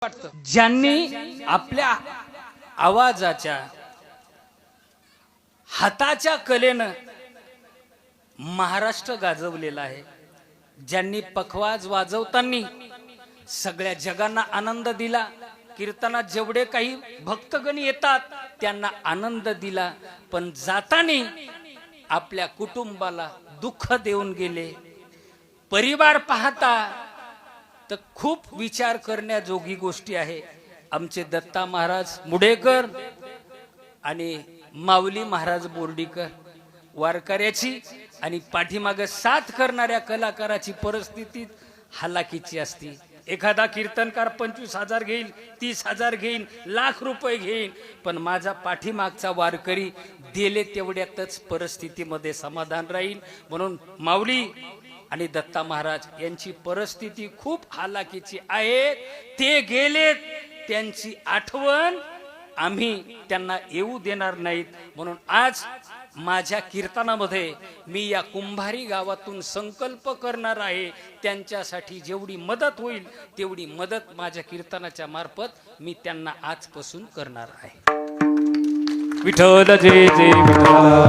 ज्यांनी आपल्या आवाजाच्या हाताच्या कलेनं महाराष्ट्र गाजवलेला आहे, ज्यांनी पखवाज वाजवताना सगळ्या जगांना आनंद दिला, कीर्तनात जेवढे काही भक्तगण येतात त्यांना आनंद दिला, पण जाताना आपल्या कुटुंबाला दुःख देऊन गेले। परिवार पाहता तर खूप विचार करण्याजोगी गोष्टी आहे। आमचे दत्ता महाराज मुडेकर आणि माऊली महाराज बोर्डीकर वारकऱ्याची आणि पाठीमागे साथ करणाऱ्या कलाकाराची परिस्थिती हालाकीची असती। एखादा कीर्तनकार 25,000 घेईल, 30,000 घेईल, लाख रुपये घेईल, पण माझा पाठीमागचा वारकरी दिले तेवढ्यातच परिस्थितीमध्ये समाधान राहील। म्हणून माऊली आणि दत्ता महाराज यांची परिस्थिती खूप हालाकीची आहे। ते गेलेत, त्यांची आठवण आम्ही त्यांना येऊ देणार नाहीत। म्हणून आज माझ्या कीर्तनामध्ये मी या कुंभारी गावातून संकल्प करणार आहे, त्यांच्यासाठी जेवढी मदत होईल तेवढी मदत माझ्या कीर्तनाच्या मार्फत मी त्यांना आजपासून करणार आहे। विठ्ठल जय जय विठ्ठल।